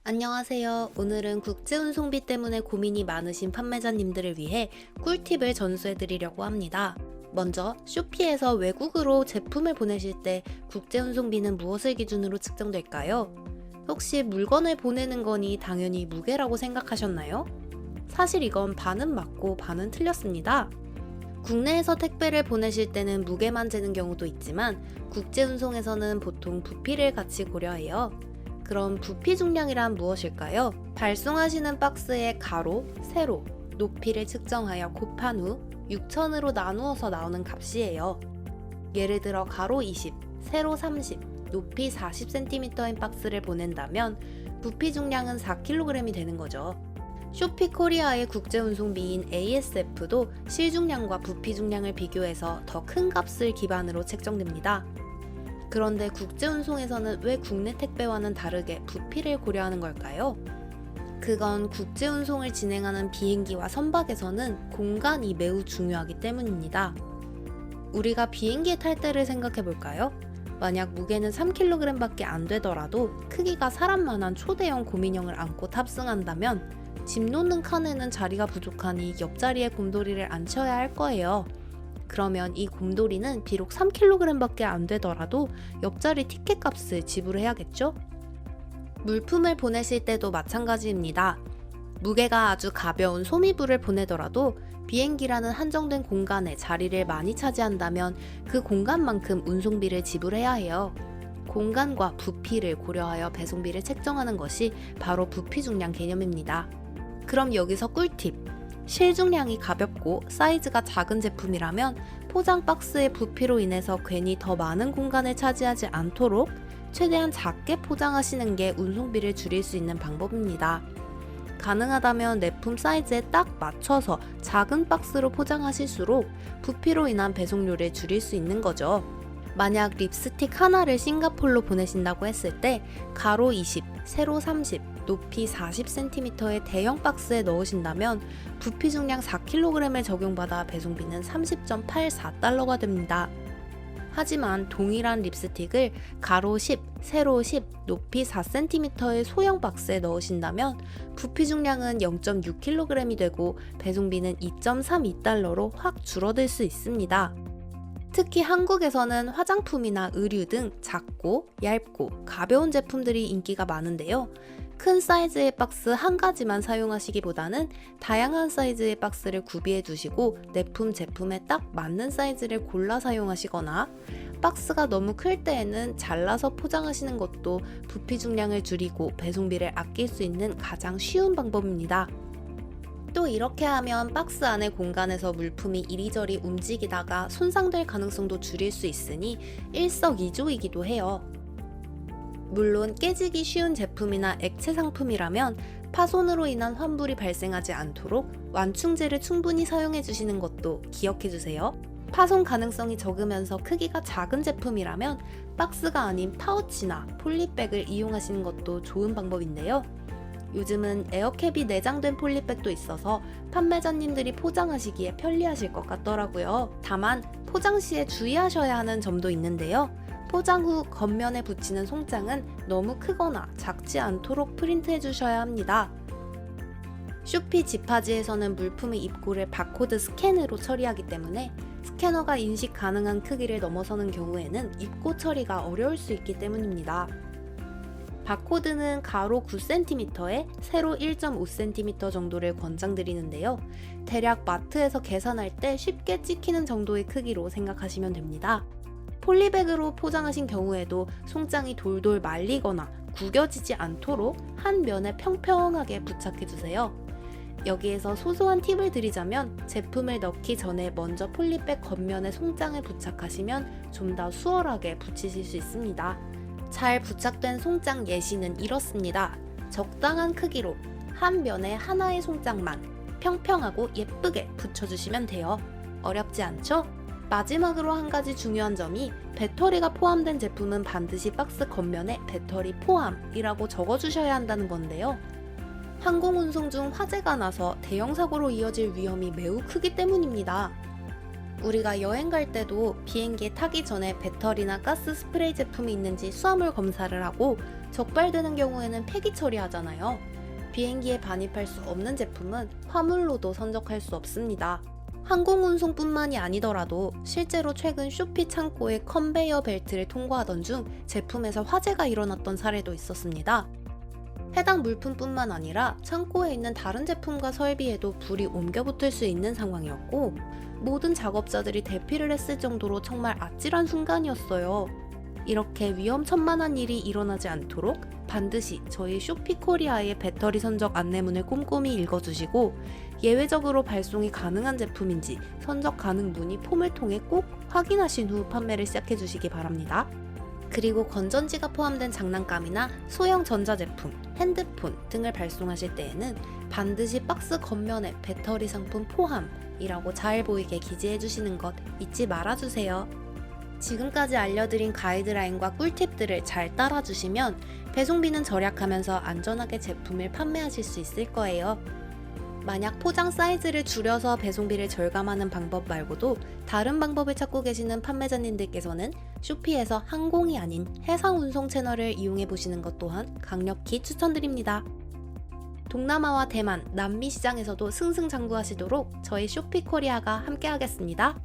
안녕하세요. 오늘은 국제운송비 때문에 고민이 많으신 판매자님들을 위해 꿀팁을 전수해드리려고 합니다. 먼저 쇼피에서 외국으로 제품을 보내실 때 국제운송비는 무엇을 기준으로 측정될까요? 혹시 물건을 보내는 거니 당연히 무게라고 생각하셨나요? 사실 이건 반은 맞고 반은 틀렸습니다. 국내에서 택배를 보내실 때는 무게만 재는 경우도 있지만 국제운송에서는 보통 부피를 같이 고려해요. 그럼 부피 중량이란 무엇일까요? 발송하시는 박스의 가로, 세로, 높이를 측정하여 곱한 후 6천으로 나누어서 나오는 값이에요. 예를 들어 가로 20, 세로 30, 높이 40cm인 박스를 보낸다면 부피 중량은 4kg이 되는 거죠. 쇼피 코리아의 국제운송비인 ASF도 실중량과 부피 중량을 비교해서 더 큰 값을 기반으로 책정됩니다. 그런데 국제운송에서는 왜 국내 택배와는 다르게 부피를 고려하는 걸까요? 그건 국제운송을 진행하는 비행기와 선박에서는 공간이 매우 중요하기 때문입니다. 우리가 비행기에 탈 때를 생각해 볼까요? 만약 무게는 3kg밖에 안 되더라도 크기가 사람만한 초대형 곰인형을 안고 탑승한다면 짐 놓는 칸에는 자리가 부족하니 옆자리에 곰돌이를 앉혀야 할 거예요. 그러면 이 곰돌이는 비록 3kg밖에 안 되더라도 옆자리 티켓 값을 지불해야겠죠? 물품을 보내실 때도 마찬가지입니다. 무게가 아주 가벼운 소미불을 보내더라도 비행기라는 한정된 공간에 자리를 많이 차지한다면 그 공간만큼 운송비를 지불해야 해요. 공간과 부피를 고려하여 배송비를 책정하는 것이 바로 부피 중량 개념입니다. 그럼 여기서 꿀팁! 실중량이 가볍고 사이즈가 작은 제품이라면 포장 박스의 부피로 인해서 괜히 더 많은 공간을 차지하지 않도록 최대한 작게 포장하시는 게 운송비를 줄일 수 있는 방법입니다. 가능하다면 내품 사이즈에 딱 맞춰서 작은 박스로 포장하실수록 부피로 인한 배송료를 줄일 수 있는 거죠. 만약 립스틱 하나를 싱가폴로 보내신다고 했을 때 가로 20, 세로 30, 높이 40cm의 대형 박스에 넣으신다면 부피 중량 4kg을 적용받아 배송비는 30.84달러가 됩니다. 하지만 동일한 립스틱을 가로 10, 세로 10, 높이 4cm의 소형 박스에 넣으신다면 부피 중량은 0.6kg이 되고 배송비는 2.32달러로 확 줄어들 수 있습니다. 특히 한국에서는 화장품이나 의류 등 작고 얇고 가벼운 제품들이 인기가 많은데요. 큰 사이즈의 박스 한 가지만 사용하시기보다는 다양한 사이즈의 박스를 구비해 두시고 내품 제품에 딱 맞는 사이즈를 골라 사용하시거나 박스가 너무 클 때에는 잘라서 포장하시는 것도 부피 중량을 줄이고 배송비를 아낄 수 있는 가장 쉬운 방법입니다. 또 이렇게 하면 박스 안의 공간에서 물품이 이리저리 움직이다가 손상될 가능성도 줄일 수 있으니 일석이조이기도 해요. 물론 깨지기 쉬운 제품이나 액체 상품이라면 파손으로 인한 환불이 발생하지 않도록 완충제를 충분히 사용해 주시는 것도 기억해 주세요. 파손 가능성이 적으면서 크기가 작은 제품이라면 박스가 아닌 파우치나 폴리백을 이용하시는 것도 좋은 방법인데요. 요즘은 에어캡이 내장된 폴리백도 있어서 판매자님들이 포장하시기에 편리하실 것 같더라고요. 다만 포장 시에 주의하셔야 하는 점도 있는데요. 포장 후 겉면에 붙이는 송장은 너무 크거나 작지 않도록 프린트해 주셔야 합니다. 쇼피 지파지에서는 물품의 입고를 바코드 스캔으로 처리하기 때문에 스캐너가 인식 가능한 크기를 넘어서는 경우에는 입고 처리가 어려울 수 있기 때문입니다. 바코드는 가로 9cm에 세로 1.5cm 정도를 권장드리는데요. 대략 마트에서 계산할 때 쉽게 찍히는 정도의 크기로 생각하시면 됩니다. 폴리백으로 포장하신 경우에도 송장이 돌돌 말리거나 구겨지지 않도록 한 면에 평평하게 부착해주세요. 여기에서 소소한 팁을 드리자면 제품을 넣기 전에 먼저 폴리백 겉면에 송장을 부착하시면 좀 더 수월하게 붙이실 수 있습니다. 잘 부착된 송장 예시는 이렇습니다. 적당한 크기로 한 면에 하나의 송장만 평평하고 예쁘게 붙여주시면 돼요. 어렵지 않죠? 마지막으로 한 가지 중요한 점이 배터리가 포함된 제품은 반드시 박스 겉면에 배터리 포함이라고 적어주셔야 한다는 건데요. 항공운송 중 화재가 나서 대형 사고로 이어질 위험이 매우 크기 때문입니다. 우리가 여행 갈 때도 비행기에 타기 전에 배터리나 가스 스프레이 제품이 있는지 수화물 검사를 하고 적발되는 경우에는 폐기 처리하잖아요. 비행기에 반입할 수 없는 제품은 화물로도 선적할 수 없습니다. 항공운송뿐만이 아니더라도 실제로 최근 쇼피 창고에 컨베이어 벨트를 통과하던 중 제품에서 화재가 일어났던 사례도 있었습니다. 해당 물품뿐만 아니라 창고에 있는 다른 제품과 설비에도 불이 옮겨 붙을 수 있는 상황이었고, 모든 작업자들이 대피를 했을 정도로 정말 아찔한 순간이었어요. 이렇게 위험천만한 일이 일어나지 않도록 반드시 저희 쇼피코리아의 배터리 선적 안내문을 꼼꼼히 읽어주시고, 예외적으로 발송이 가능한 제품인지 선적 가능 문의 폼을 통해 꼭 확인하신 후 판매를 시작해 주시기 바랍니다. 그리고 건전지가 포함된 장난감이나 소형 전자제품, 핸드폰 등을 발송하실 때에는 반드시 박스 겉면에 배터리 상품 포함이라고 잘 보이게 기재해 주시는 것 잊지 말아주세요. 지금까지 알려드린 가이드라인과 꿀팁들을 잘 따라주시면 배송비는 절약하면서 안전하게 제품을 판매하실 수 있을 거예요. 만약 포장 사이즈를 줄여서 배송비를 절감하는 방법 말고도 다른 방법을 찾고 계시는 판매자님들께서는 쇼피에서 항공이 아닌 해상 운송 채널을 이용해 보시는 것 또한 강력히 추천드립니다. 동남아와 대만, 남미 시장에서도 승승장구하시도록 저희 쇼피코리아가 함께하겠습니다.